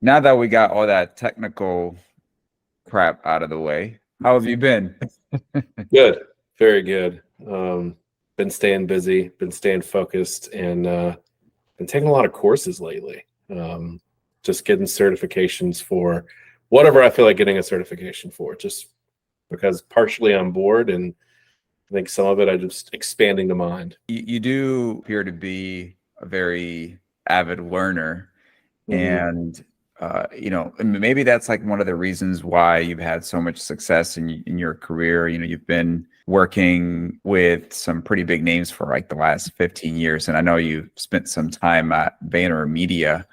Now that we got all that technical crap out of the way, how have you been? Good, very good. Been staying busy, been staying focused, and been taking a lot of courses lately. Um, just getting certifications for whatever I feel like getting a certification for, just because partially I'm bored, and I think some of it I just expanding the mind. You do appear to be a very avid learner, Hmm. and maybe that's like one of the reasons why you've had so much success in your career. You've been working with some pretty big names for like the last 15 years, and I know you spent some time at VaynerMedia.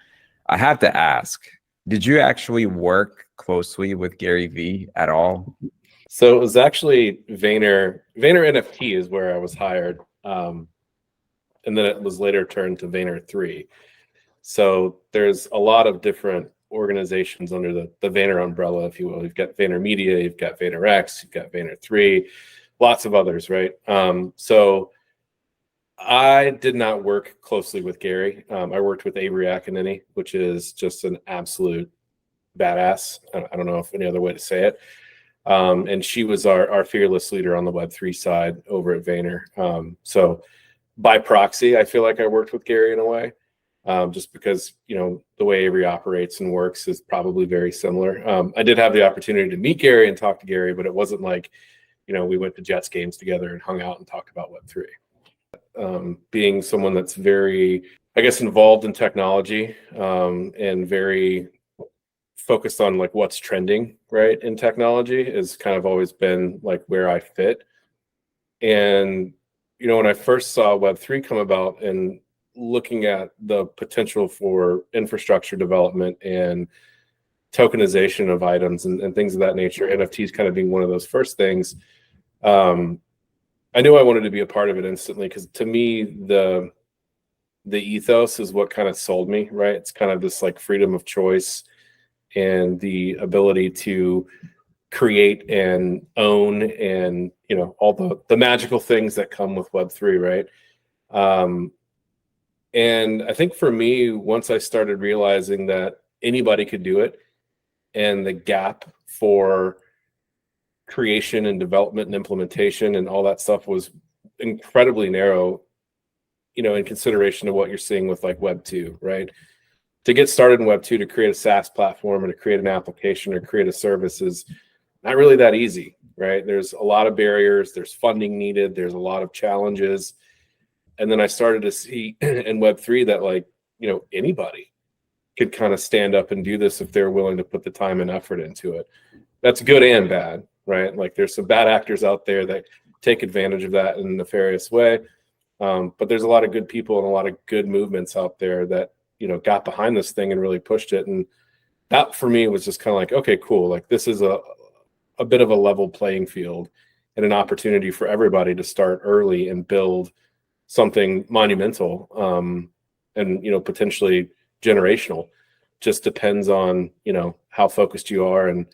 I have to ask, did you actually work closely with Gary Vee at all? So it was actually Vayner NFT is where I was hired, and then it was later turned to Vayner 3. So there's a lot of different organizations under the Vayner umbrella, if you will. You've got Vayner Media, you've got Vayner X, you've got Vayner 3, lots of others, right? So I did not work closely with Gary. I worked with Avery Akinini, which is just an absolute badass. I don't know if any other way to say it. And she was our fearless leader on the Web3 side over at Vayner. So by proxy, I feel like I worked with Gary in a way, just because the way Avery operates and works is probably very similar. I did have the opportunity to meet Gary and talk to Gary, but it wasn't like we went to Jets games together and hung out and talked about Web3. Being someone that's very, I guess, involved in technology, and very focused on like what's trending right in technology has kind of always been like where I fit. And when I first saw Web3 come about and looking at the potential for infrastructure development and tokenization of items and things of that nature, NFTs kind of being one of those first things, I knew I wanted to be a part of it instantly, because to me the ethos is what kind of sold me, right? It's kind of this like freedom of choice and the ability to create and own, and all the magical things that come with Web3, right? And I think for me, once I started realizing that anybody could do it, and the gap for creation and development and implementation and all that stuff was incredibly narrow, in consideration of what you're seeing with like Web 2, right? To get started in Web 2, to create a SaaS platform or to create an application or create a service is not really that easy, right? There's a lot of barriers, there's funding needed, there's a lot of challenges. And then I started to see in Web3 that like, anybody could kind of stand up and do this if they're willing to put the time and effort into it. That's good and bad, right? Like there's some bad actors out there that take advantage of that in a nefarious way. But there's a lot of good people and a lot of good movements out there that, got behind this thing and really pushed it. And that for me was just kind of like, okay, cool. Like this is a bit of a level playing field and an opportunity for everybody to start early and build something monumental, and potentially generational. Just depends on how focused you are and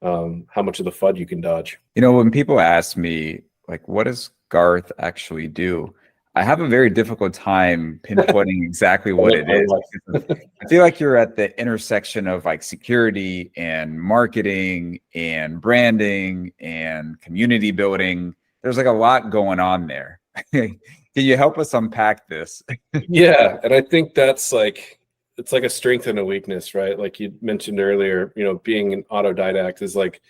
how much of the FUD you can dodge. When people ask me, like, what does Garth actually do? I have a very difficult time pinpointing exactly what it is. I feel like you're at the intersection of like security and marketing and branding and community building. There's like a lot going on there. Can you help us unpack this? Yeah, and I think that's like, it's like a strength and a weakness, right? Like you mentioned earlier, being an autodidact is like,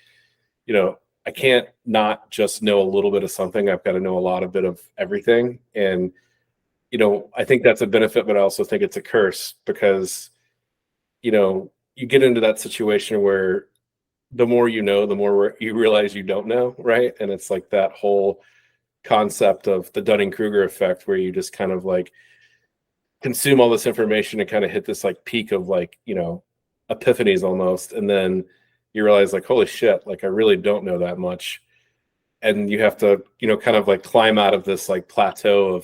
I can't not just know a little bit of something. I've got to know a lot of bit of everything. And, I think that's a benefit, but I also think it's a curse, because, you get into that situation where the more you know, the more you realize you don't know, right? And it's like that whole concept of the Dunning-Kruger effect, where you just kind of like consume all this information and kind of hit this like peak of like, epiphanies almost. And then you realize like, holy shit, like I really don't know that much. And you have to, kind of like climb out of this like plateau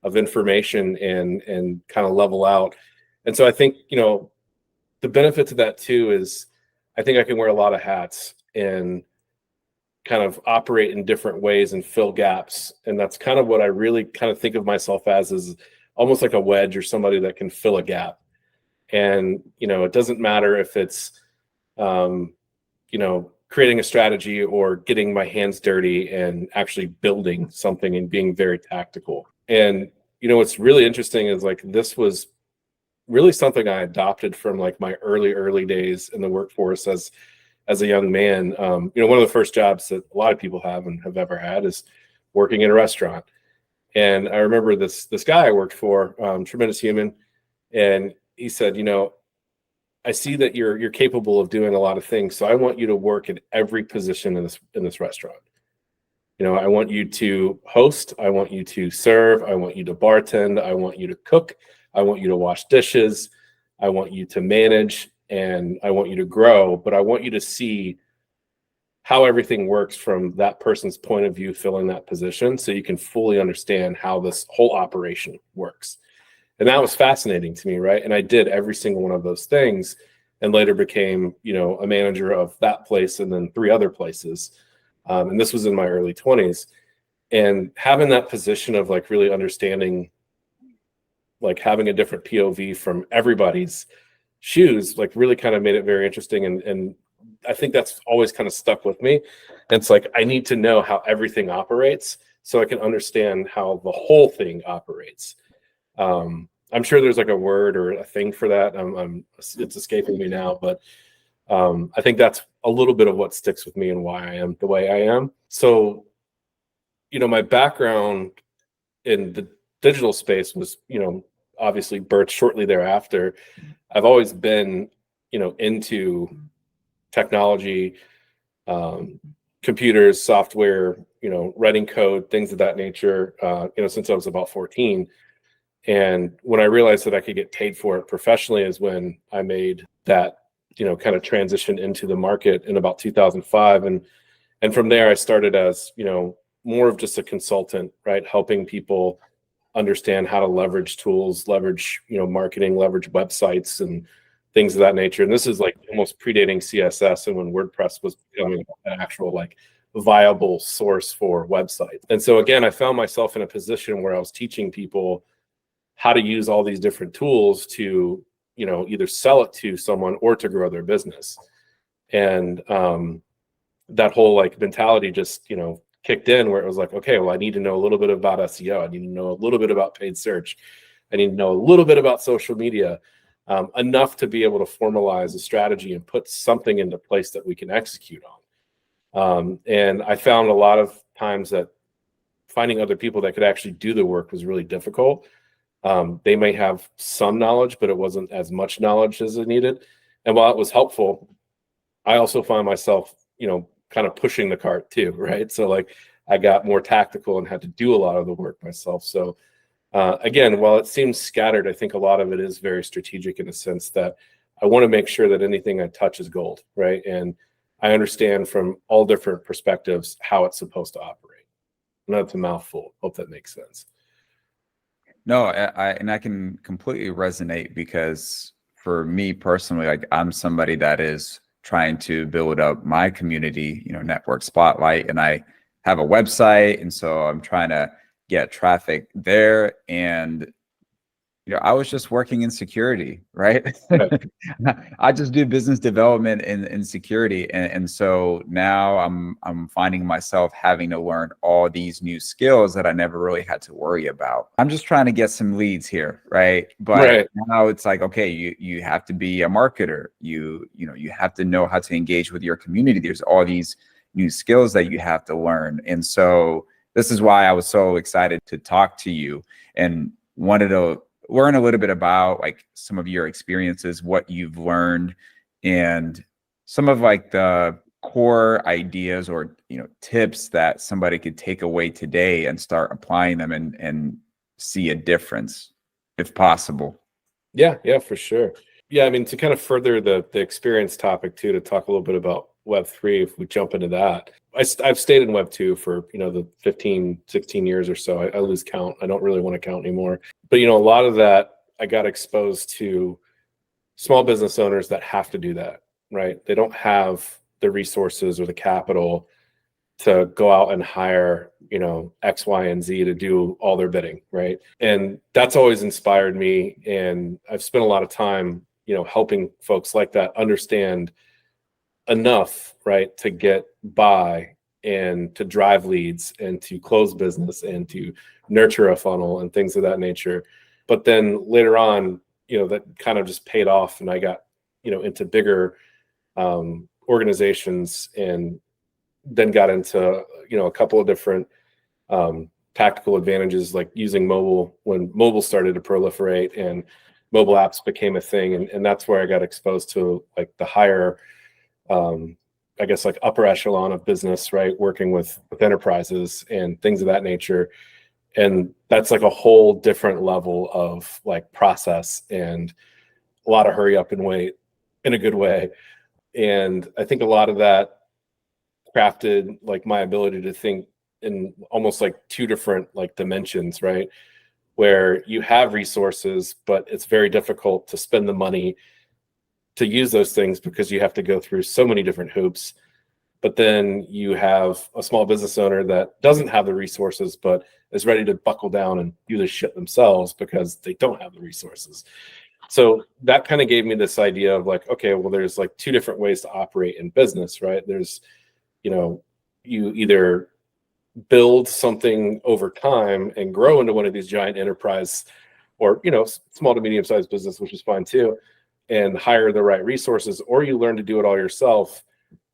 of information and kind of level out. And so I think, the benefit to that too is I think I can wear a lot of hats and kind of operate in different ways and fill gaps. And that's kind of what I really kind of think of myself as, is almost like a wedge or somebody that can fill a gap. And, it doesn't matter if it's, creating a strategy or getting my hands dirty and actually building something and being very tactical. And, what's really interesting is like, this was really something I adopted from like my early days in the workforce as a young man. One of the first jobs that a lot of people have and have ever had is working in a restaurant. And I remember this guy I worked for, tremendous human, and he said, I see that you're capable of doing a lot of things, so I want you to work in every position in this restaurant. I want you to host, I want you to serve, I want you to bartend, I want you to cook, I want you to wash dishes, I want you to manage, and I want you to grow, but I want you to see how everything works from that person's point of view filling that position, so you can fully understand how this whole operation works. And that was fascinating to me, right? And I did every single one of those things, and later became, a manager of that place and then 3 other places. And this was in my early 20s. And having that position of like really understanding, like having a different POV from everybody's shoes, like really kind of made it very interesting. And I think that's always kind of stuck with me. And it's like, I need to know how everything operates so I can understand how the whole thing operates. I'm sure there's like a word or a thing for that. It's escaping me now, but I think that's a little bit of what sticks with me and why I am the way I am. So, my background in the digital space was, obviously birthed shortly thereafter. I've always been, into technology, computers, software, writing code, things of that nature, since I was about 14. And when I realized that I could get paid for it professionally is when I made that, kind of transition into the market in about 2005. And from there, I started as, more of just a consultant, right? Helping people understand how to leverage tools, leverage, marketing, leverage websites and things of that nature. And this is like almost predating CSS and when WordPress was becoming an actual like viable source for websites. And so again, I found myself in a position where I was teaching people how to use all these different tools to, either sell it to someone or to grow their business. And that whole like mentality just, kicked in where it was like, okay, well, I need to know a little bit about SEO. I need to know a little bit about paid search. I need to know a little bit about social media, enough to be able to formalize a strategy and put something into place that we can execute on. And I found a lot of times that finding other people that could actually do the work was really difficult. They may have some knowledge, but it wasn't as much knowledge as it needed. And while it was helpful, I also found myself, kind of pushing the cart too, right? So like I got more tactical and had to do a lot of the work myself. So again, while it seems scattered, I think a lot of it is very strategic in the sense that I want to make sure that anything I touch is gold, right? And I understand from all different perspectives how it's supposed to operate. I know it's a mouthful. Hope that makes sense. No, I can completely resonate because for me personally, like I'm somebody that is trying to build up my community, network spotlight, and I have a website, and so I'm trying to get traffic there. And I was just working in security, right? I just do business development in security. And so now I'm finding myself having to learn all these new skills that I never really had to worry about. I'm just trying to get some leads here, right? But now it's like, okay, you have to be a marketer. You have to know how to engage with your community. There's all these new skills that you have to learn. And so this is why I was so excited to talk to you and wanted to learn a little bit about like some of your experiences, what you've learned, and some of like the core ideas or tips that somebody could take away today and start applying them and see a difference if possible. Yeah, for sure. Yeah, I mean, to kind of further the experience topic too, to talk a little bit about Web3, if we jump into that. I've stayed in Web2 for, the 15, 16 years or so. I lose count. I don't really want to count anymore. But, a lot of that, I got exposed to small business owners that have to do that, right? They don't have the resources or the capital to go out and hire, X, Y, and Z to do all their bidding, right? And that's always inspired me. And I've spent a lot of time, helping folks like that understand enough, right, to get by and to drive leads and to close business and to nurture a funnel and things of that nature. But then later on, that kind of just paid off, and I got, into bigger organizations, and then got into, a couple of different tactical advantages, like using mobile when mobile started to proliferate and mobile apps became a thing. And that's where I got exposed to like the higher, I guess, like upper echelon of business, right? Working with enterprises and things of that nature. And that's like a whole different level of like process and a lot of hurry up and wait in a good way. And I think a lot of that crafted like my ability to think in almost like two different like dimensions, right? Where you have resources, but it's very difficult to spend the money to use those things because you have to go through so many different hoops. But then you have a small business owner that doesn't have the resources, but is ready to buckle down and do this shit themselves because they don't have the resources. So that kind of gave me this idea of like, okay, well, there's like two different ways to operate in business, right? There's, you either build something over time and grow into one of these giant enterprise, or, small to medium sized business, which is fine too, and hire the right resources, or you learn to do it all yourself.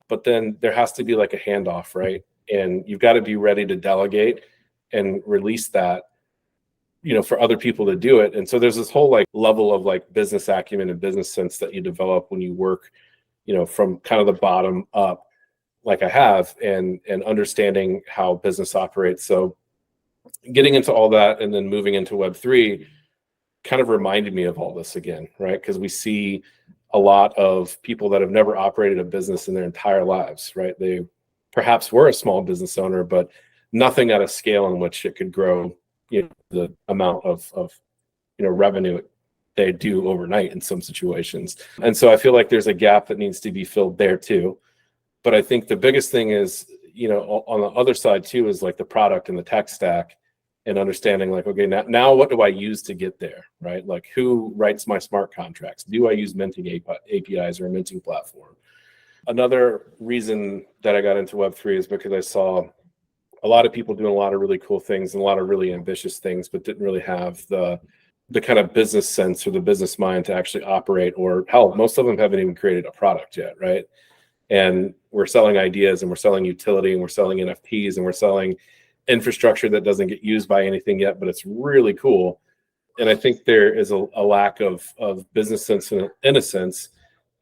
But then there has to be like a handoff, right? And you've got to be ready to delegate and release that, for other people to do it. And so there's this whole like level of like business acumen and business sense that you develop when you work, from kind of the bottom up, like I have, and understanding how business operates. So getting into all that and then moving into Web3 kind of reminded me of all this again, right? Because we see a lot of people that have never operated a business in their entire lives, right? They perhaps were a small business owner, but nothing at a scale in which it could grow, the amount of revenue they do overnight in some situations. And so I feel like there's a gap that needs to be filled there too. But I think the biggest thing is, on the other side too, is like the product and the tech stack, and understanding like, okay, now what do I use to get there, right? Like who writes my smart contracts? Do I use minting APIs or a minting platform? Another reason that I got into Web3 is because I saw a lot of people doing a lot of really cool things and a lot of really ambitious things, but didn't really have the kind of business sense or the business mind to actually operate, or hell, most of them haven't even created a product yet, right? And we're selling ideas, and we're selling utility, and we're selling NFTs, and we're selling infrastructure that doesn't get used by anything yet, but it's really cool. And I think there is a lack of business sense in a sense,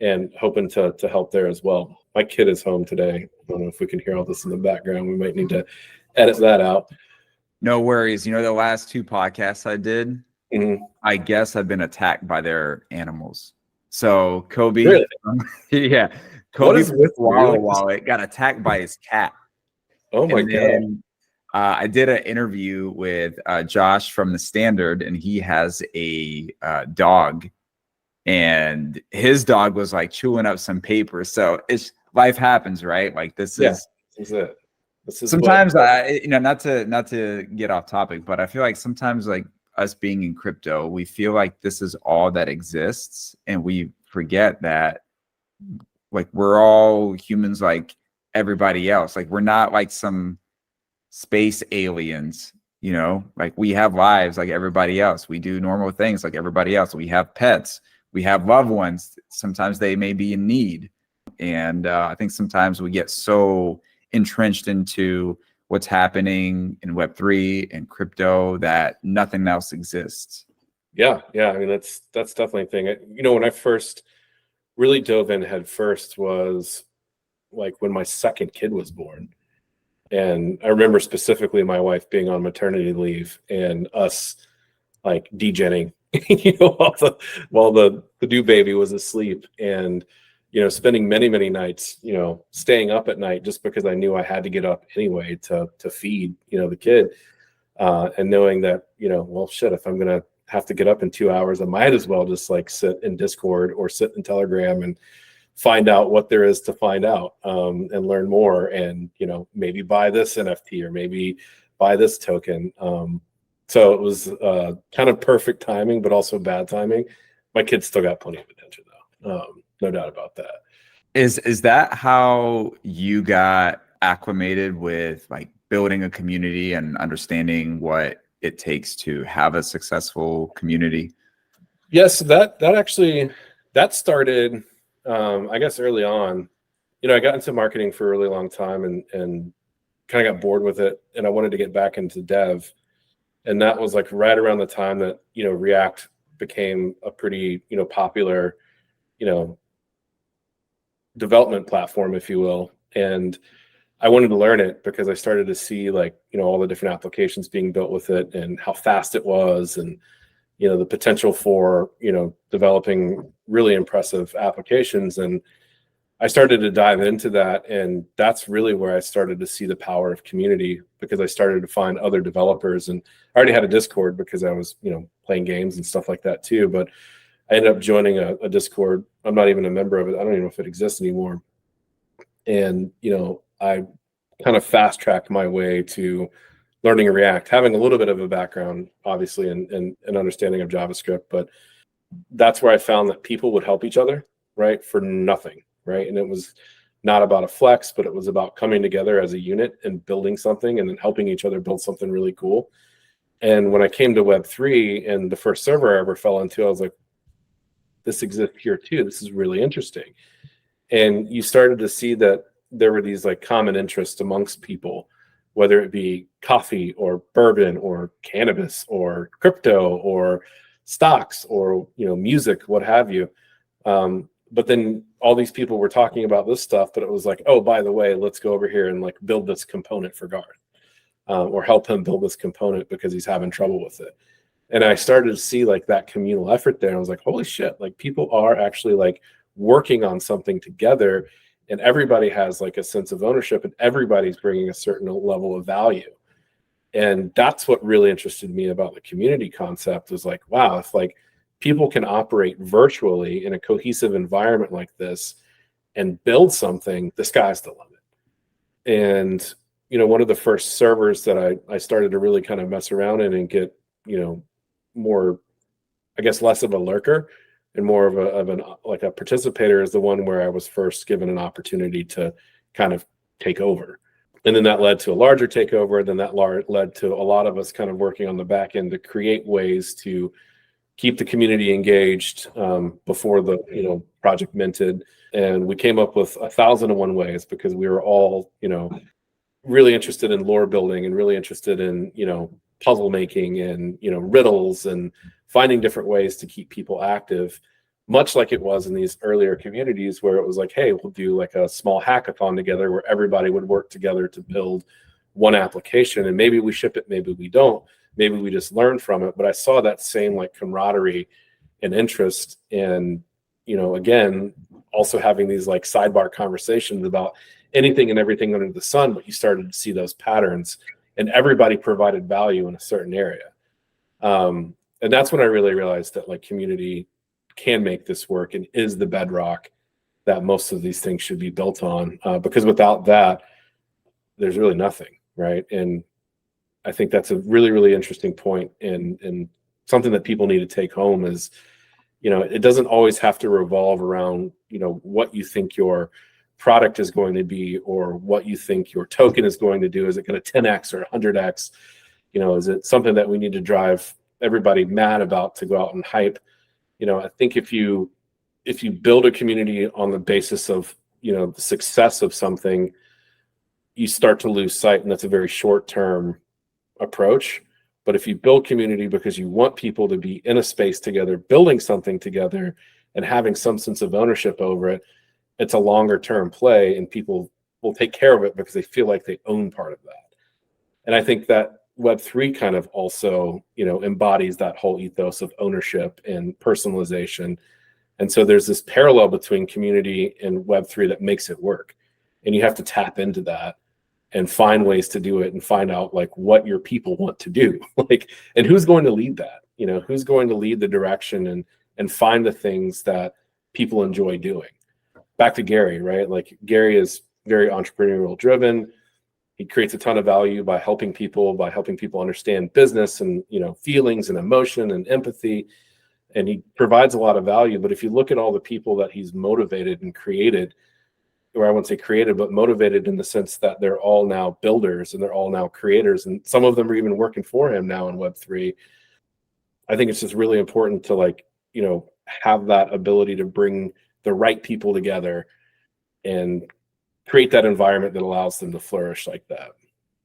and hoping to help there as well. My kid is home today. I don't know if we can hear all this in the background. We might need to edit that out. No worries. The last two podcasts I did, I guess I've been attacked by their animals. So Kobe, really? Yeah, Kobe with Walla Wallet got attacked by his cat. Oh my God. I did an interview with Josh from The Standard, and he has a dog, and his dog was like chewing up some paper. So life happens, right? Like this is it. Sometimes not to get off topic, but I feel like sometimes like us being in crypto, we feel like this is all that exists, and we forget that like we're all humans like everybody else. Like we're not like some space aliens, like we have lives like everybody else. We do normal things like everybody else. We have pets, we have loved ones. Sometimes they may be in need. And I think sometimes we get so entrenched into what's happening in Web3 and crypto that nothing else exists. Yeah. I mean, that's definitely a thing. When I first really dove in head first was like when my second kid was born. And I remember specifically my wife being on maternity leave and us like degenning, while the new baby was asleep, and spending many, many nights, staying up at night just because I knew I had to get up anyway to feed, the kid, and knowing that, well, shit, if I'm gonna have to get up in 2 hours, I might as well just like sit in Discord or sit in Telegram and find out what there is to find out, and learn more, and maybe buy this NFT or maybe buy this token. So it was kind of perfect timing, but also bad timing. My kids still got plenty of attention though. No doubt about that. Is that how you got acclimated with like building a community and understanding what it takes to have a successful community? Yes, that actually that started, I guess, early on. I got into marketing for a really long time and kind of got bored with it, and I wanted to get back into dev. And that was like right around the time that React became a pretty popular development platform, if you will. And I wanted to learn it because I started to see like all the different applications being built with it and how fast it was, and the potential for developing really impressive applications. And I started to dive into that, and that's really where I started to see the power of community, because I started to find other developers. And I already had a Discord because I was playing games and stuff like that too, but I ended up joining a Discord. I'm not even a member of it. I don't even know if it exists anymore. And I kind of fast tracked my way to learning React, having a little bit of a background, obviously, and an understanding of JavaScript. But that's where I found that people would help each other, right, for nothing, right? And it was not about a flex, but it was about coming together as a unit and building something and then helping each other build something really cool. And when I came to Web3 and the first server I ever fell into, I was like, this exists here too. This is really interesting. And you started to see that there were these like common interests amongst people, whether it be coffee or bourbon or cannabis or crypto or stocks or music, what have you. But then all these people were talking about this stuff, but it was like, oh, by the way, let's go over here and like build this component for Garth, or help him build this component because he's having trouble with it. And I started to see like that communal effort there. I was like, holy shit, like people are actually like working on something together, and everybody has like a sense of ownership, and everybody's bringing a certain level of value. And that's what really interested me about the community concept, was like, wow, if like people can operate virtually in a cohesive environment like this and build something, the sky's the limit. And one of the first servers that I started to really kind of mess around in and get more, I guess, less of a lurker and more of an like a participator, is the one where I was first given an opportunity to kind of take over. And then that led to a larger takeover. Then that led to a lot of us kind of working on the back end to create ways to keep the community engaged before the project minted. And we came up with 1,001 ways, because we were all really interested in lore building and really interested in puzzle making and riddles and finding different ways to keep people active, much like it was in these earlier communities where it was like, hey, we'll do like a small hackathon together where everybody would work together to build one application, and maybe we ship it, maybe we don't, maybe we just learn from it. But I saw that same like camaraderie and interest, and again, also having these like sidebar conversations about anything and everything under the sun, but you started to see those patterns, and everybody provided value in a certain area. And that's when I really realized that like community can make this work and is the bedrock that most of these things should be built on, because without that, there's really nothing, right? And I think that's a really, really interesting point, and something that people need to take home is, it doesn't always have to revolve around, what you think your product is going to be or what you think your token is going to do. Is it going to 10x or 100x? Is it something that we need to drive everybody mad about to go out and hype? I think if you build a community on the basis of the success of something, you start to lose sight, and that's a very short-term approach. But if you build community because you want people to be in a space together, building something together and having some sense of ownership over it, it's a longer term play, and people will take care of it because they feel like they own part of that. And I think that Web3 kind of also, embodies that whole ethos of ownership and personalization. And so there's this parallel between community and Web3 that makes it work. And you have to tap into that and find ways to do it, and find out like what your people want to do, like, and who's going to lead that, who's going to lead the direction and find the things that people enjoy doing. Back to Gary, right? Like Gary is very entrepreneurial driven. He creates a ton of value by helping people understand business and, feelings and emotion and empathy. and he provides a lot of value. But if you look at all the people that he's motivated and created, or I wouldn't say created, but motivated in the sense that they're all now builders and they're all now creators, and some of them are even working for him now in Web3. I think it's just really important to, like, have that ability to bring the right people together and create that environment that allows them to flourish like that.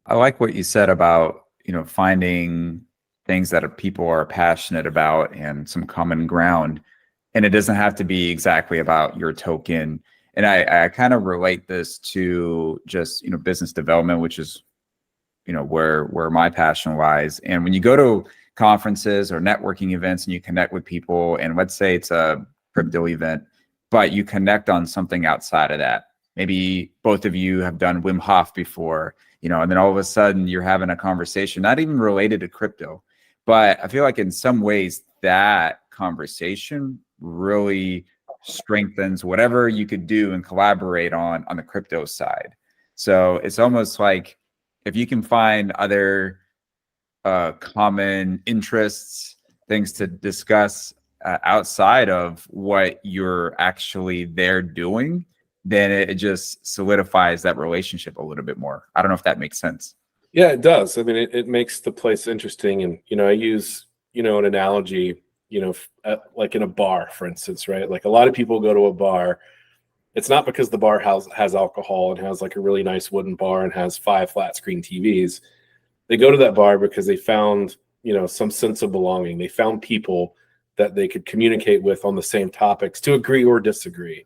I like what you said about, finding things that people are passionate about and some common ground. And it doesn't have to be exactly about your token. And I kind of relate this to just, business development, which is, where my passion lies. And when you go to conferences or networking events and you connect with people, and let's say it's a crypto event, but you connect on something outside of that. Maybe both of you have done Wim Hof before, and then all of a sudden you're having a conversation, not even related to crypto. But I feel like in some ways that conversation really strengthens whatever you could do and collaborate on the crypto side. So it's almost like if you can find other common interests, things to discuss outside of what you're actually there doing, then it just solidifies that relationship a little bit more. I don't know if that makes sense. Yeah, it does. I mean, it makes the place interesting. And, I use, an analogy, like in a bar, for instance, right? Like a lot of people go to a bar. It's not because the bar has alcohol and has like a really nice wooden bar and has 5 flat screen TVs. They go to that bar because they found, some sense of belonging. They found people that they could communicate with on the same topics, to agree or disagree.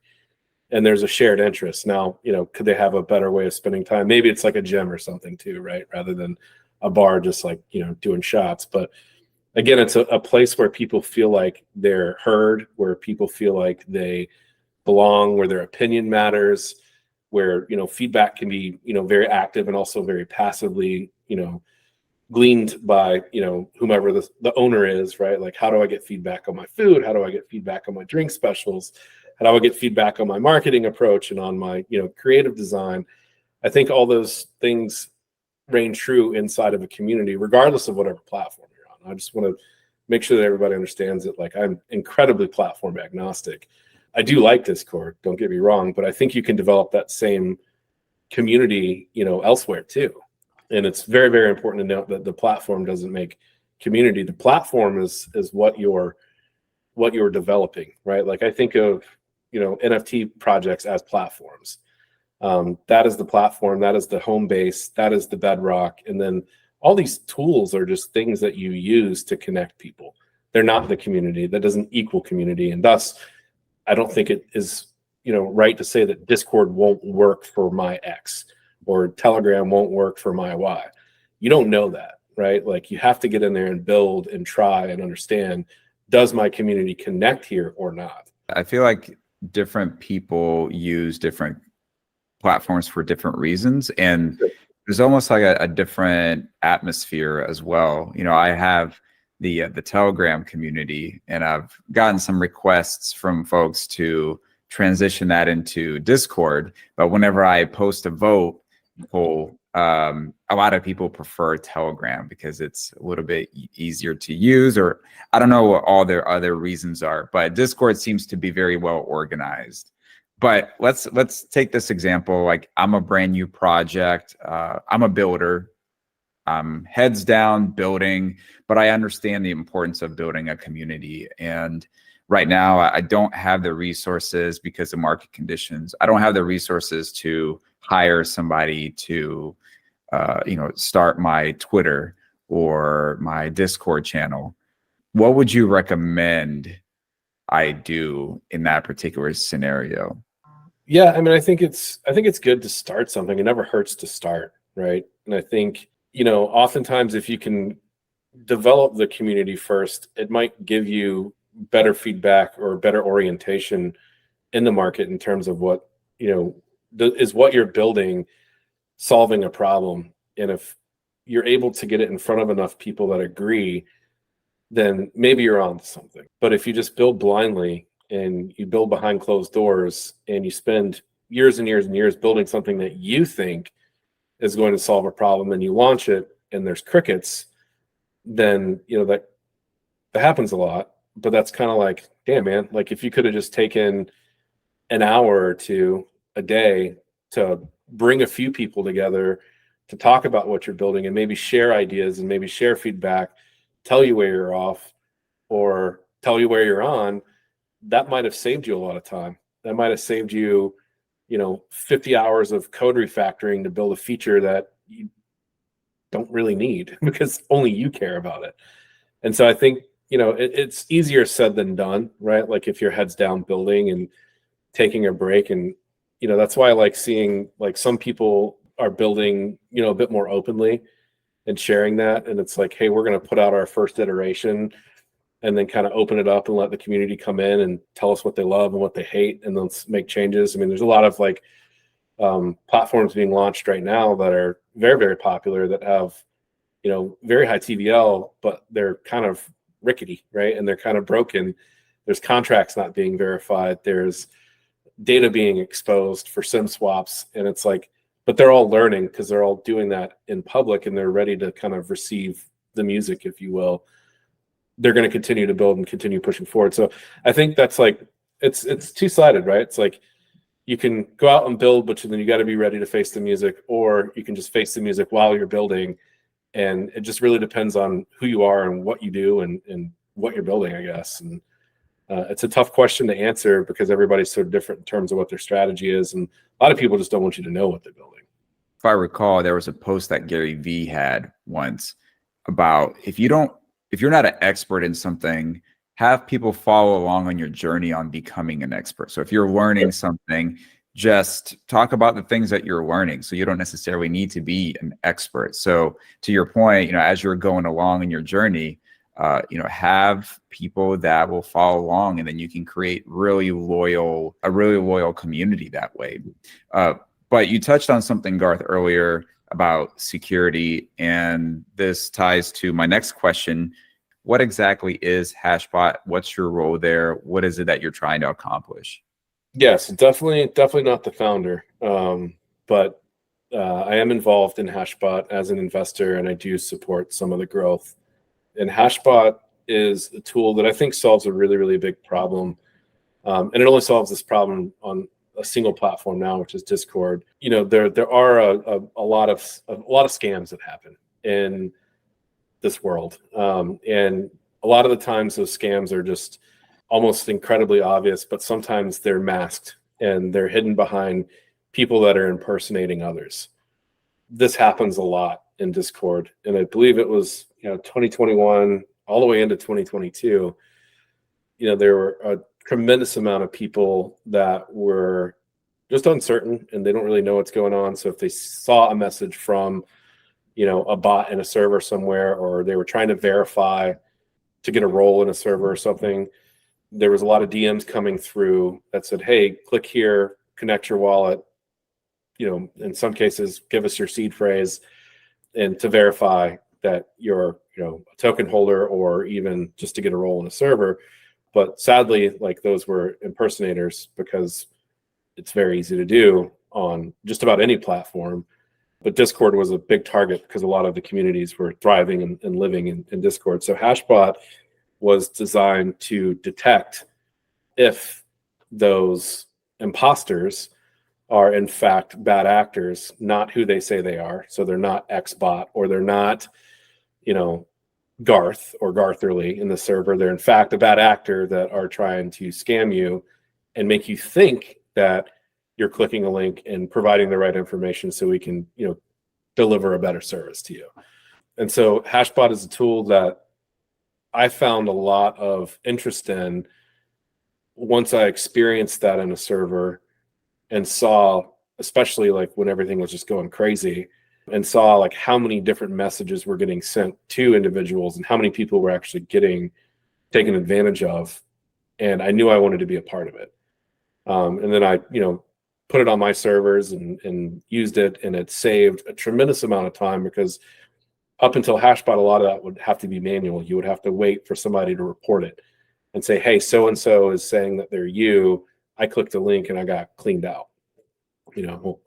And there's a shared interest. Now, could they have a better way of spending time? Maybe it's like a gym or something too, right? Rather than a bar just like, doing shots. But again, it's a place where people feel like they're heard, where people feel like they belong, where their opinion matters, where, feedback can be, very active and also very passively, gleaned by, whomever the owner is, right? Like, how do I get feedback on my food? How do I get feedback on my drink specials? How do I get feedback on my marketing approach and on my, creative design? I think all those things reign true inside of a community, regardless of whatever platform you're on. I just want to make sure that everybody understands it. Like, I'm incredibly platform agnostic. I do like Discord, don't get me wrong, but I think you can develop that same community, elsewhere too. And it's very, very important to note that the platform doesn't make community. The platform is what you're developing, right? Like, I think of, NFT projects as platforms. That is the platform, that is the home base, that is the bedrock. And then all these tools are just things that you use to connect people. They're not the community. That doesn't equal community. And thus, I don't think it is, right to say that Discord won't work for my X or Telegram won't work for my Y. You don't know that, right? Like, you have to get in there and build and try and understand, does my community connect here or not? I feel like different people use different platforms for different reasons, and there's almost like a different atmosphere as well. I have the Telegram community, and I've gotten some requests from folks to transition that into Discord. But whenever I post a vote poll, a lot of people prefer Telegram because it's a little bit easier to use, or I don't know what all their other reasons are, but Discord seems to be very well organized. But let's take this example. Like, I'm a brand new project. I'm a builder. I'm heads down building, but I understand the importance of building a community. And right now, I don't have the resources because of market conditions. I don't have the resources to hire somebody to start my Twitter or my Discord channel. What would you recommend I do in that particular scenario? Yeah, I mean, I think it's good to start something. It never hurts to start, right? And I think, oftentimes if you can develop the community first, it might give you better feedback or better orientation in the market in terms of what, is what you're building solving a problem. And if you're able to get it in front of enough people that agree, then maybe you're on to something. But if you just build blindly and you build behind closed doors and you spend years and years and years building something that you think is going to solve a problem, and you launch it and there's crickets, then that happens a lot. But that's kind of like, damn, man, like if you could have just taken an hour or two a day to bring a few people together to talk about what you're building and maybe share ideas and maybe share feedback, tell you where you're off or tell you where you're on, that might have saved you a lot of time. That might have saved you, 50 hours of code refactoring to build a feature that you don't really need because only you care about it. And so I think, it's easier said than done, right? Like if your head's down building and taking a break. And, that's why I like seeing like some people are building, a bit more openly and sharing that. And it's like, hey, we're going to put out our first iteration and then kind of open it up and let the community come in and tell us what they love and what they hate, and then make changes. I mean, there's a lot of like platforms being launched right now that are very, very popular that have, very high TVL, but they're kind of rickety, right? And they're kind of broken. There's contracts not being verified. There's data being exposed for SIM swaps. And it's like, but they're all learning because they're all doing that in public and they're ready to kind of receive the music, if you will. They're going to continue to build and continue pushing forward. So I think that's like, it's two-sided, right? It's like you can go out and build, but then you got to be ready to face the music, or you can just face the music while you're building. And it just really depends on who you are and what you do and what you're building, I guess. And it's a tough question to answer because everybody's so different in terms of what their strategy is. And a lot of people just don't want you to know what they're building. If I recall, there was a post that Gary Vee had once about if you're not an expert in something, have people follow along on your journey on becoming an expert. So if you're learning something, just talk about the things that you're learning. So you don't necessarily need to be an expert. So to your point, as you're going along in your journey, have people that will follow along, and then you can create a really loyal community that way. But you touched on something, Garth, earlier about security, and this ties to my next question. What exactly is Hashbot? What's your role there? What is it that you're trying to accomplish? Yes, definitely not the founder, but I am involved in Hashbot as an investor, and I do support some of the growth. And Hashbot is a tool that I think solves a really, really big problem, and it only solves this problem on a single platform now, which is Discord. There are a lot of scams that happen in this world, and a lot of the times those scams are just almost incredibly obvious, but sometimes they're masked and they're hidden behind people that are impersonating others. This happens a lot in Discord, and I believe it was 2021 all the way into 2022. There were a tremendous amount of people that were just uncertain and they don't really know what's going on. So if they saw a message from a bot in a server somewhere, or they were trying to verify to get a role in a server or something, there was a lot of DMs coming through that said, hey, click here, connect your wallet, in some cases, give us your seed phrase, and to verify that you're, a token holder, or even just to get a role in a server. But sadly, like, those were impersonators, because it's very easy to do on just about any platform. But Discord was a big target because a lot of the communities were thriving and living in Discord. So Hashbot was designed to detect if those imposters are in fact bad actors, not who they say they are. So they're not Xbot, or they're not, Garth or Gartherly in the server. They're in fact a bad actor that are trying to scam you and make you think that you're clicking a link and providing the right information so we can, deliver a better service to you. And so Hashbot is a tool that I found a lot of interest in once I experienced that in a server and saw, especially like when everything was just going crazy, and saw like how many different messages were getting sent to individuals and how many people were actually getting taken advantage of. And I knew I wanted to be a part of it. And then I, put it on my servers and used it, and it saved a tremendous amount of time, because up until Hashbot, a lot of that would have to be manual. You would have to wait for somebody to report it and say, hey, so-and-so is saying that they're you. I clicked a link and I got cleaned out.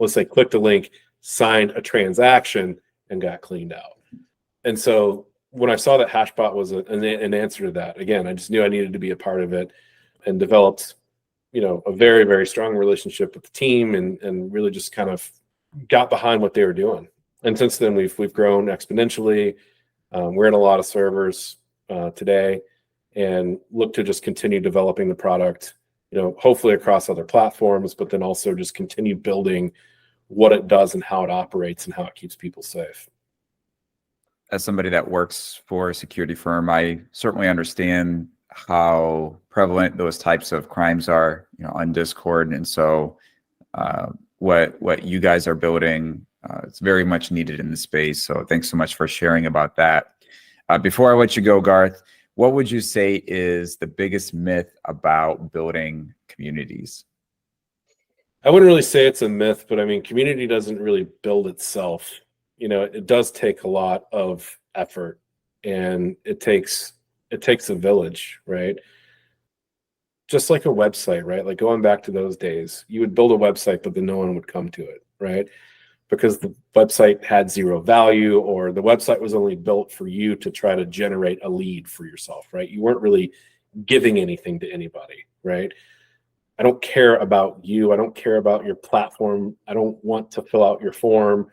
Let's say clicked a link, signed a transaction, and got cleaned out. And so when I saw that Hashbot was an answer to that, again, I just knew I needed to be a part of it, and developed, a very, very strong relationship with the team, and really just kind of got behind what they were doing. And since then, we've grown exponentially. We're in a lot of servers today, and look to just continue developing the product, hopefully across other platforms, but then also just continue building what it does and how it operates and how it keeps people safe. As somebody that works for a security firm, I certainly understand how prevalent those types of crimes are, on Discord. And so what you guys are building, it's very much needed in the space. So thanks so much for sharing about that. Before I let you go, Garth, what would you say is the biggest myth about building communities? I wouldn't really say it's a myth, but I mean, community doesn't really build itself. It does take a lot of effort, and it takes a village, right? Just like a website, right? Like going back to those days, you would build a website, but then no one would come to it, right? Because the website had zero value, or the website was only built for you to try to generate a lead for yourself, right? You weren't really giving anything to anybody, right? I don't care about you. I don't care about your platform. I don't want to fill out your form,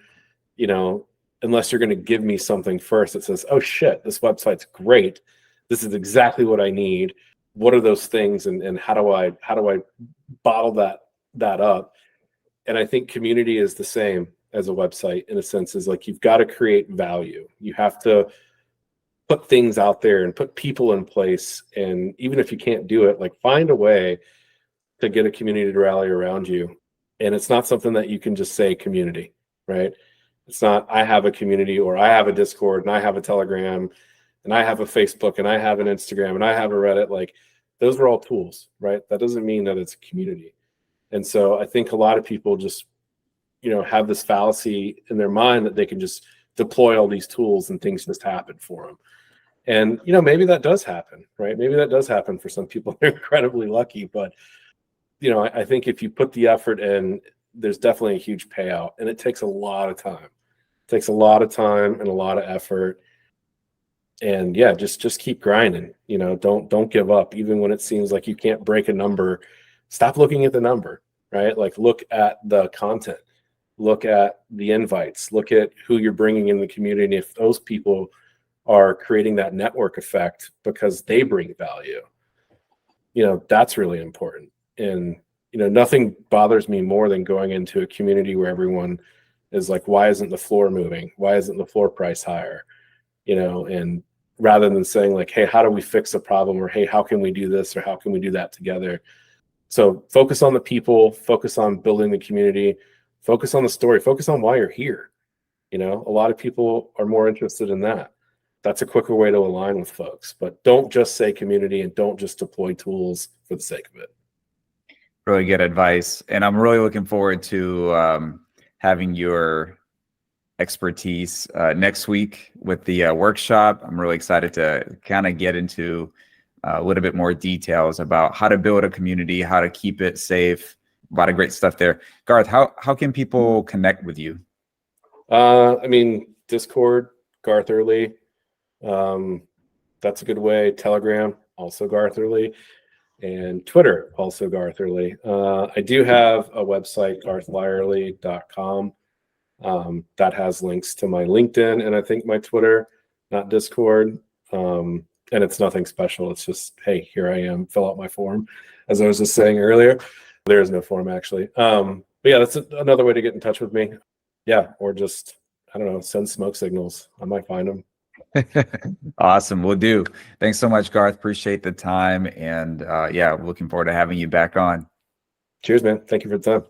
unless you're going to give me something first that says, oh shit, this website's great. This is exactly what I need. What are those things, and how do I bottle that up? And I think community is the same as a website, in a sense, is like, you've got to create value. You have to put things out there and put people in place. And even if you can't do it, like, find a way to get a community to rally around you. And it's not something that you can just say community, right? It's not, I have a community, or I have a Discord, and I have a Telegram, and I have a Facebook, and I have an Instagram, and I have a Reddit. Like, those are all tools, right? That doesn't mean that it's a community. And so I think a lot of people just, have this fallacy in their mind that they can just deploy all these tools and things just happen for them. And, maybe that does happen, right? Maybe that does happen for some people. They're incredibly lucky. But, I think if you put the effort in, there's definitely a huge payout, and it takes a lot of time. It takes a lot of time and a lot of effort. And yeah, just keep grinding. Don't give up, even when it seems like you can't break a number. Stop looking at the number, right? Like, look at the content, look at the invites, look at who you're bringing in the community. And if those people are creating that network effect because they bring value, that's really important. And, nothing bothers me more than going into a community where everyone is like, why isn't the floor moving? Why isn't the floor price higher? And rather than saying like, hey, how do we fix a problem? Or, hey, how can we do this? Or how can we do that together? So focus on the people, focus on building the community, focus on the story, focus on why you're here. A lot of people are more interested in that. That's a quicker way to align with folks. But don't just say community, and don't just deploy tools for the sake of it. Really good advice. And I'm really looking forward to having your expertise next week with the workshop. I'm really excited to kind of get into a little bit more details about how to build a community, how to keep it safe. A lot of great stuff there. Garth, how can people connect with you? Discord, Garth Early. That's a good way. Telegram, also Garth Early. And Twitter, also Garth Early. I do have a website, garthlyerly.com. That has links to my LinkedIn and I think my Twitter, not Discord. And it's nothing special. It's just, hey, here I am, fill out my form. As I was just saying earlier, there is no form actually. But yeah, that's another way to get in touch with me. Yeah, or just, I don't know, send smoke signals. I might find them. Awesome. Will do. Thanks so much, Garth. Appreciate the time. And yeah, looking forward to having you back on. Cheers, man. Thank you for the time.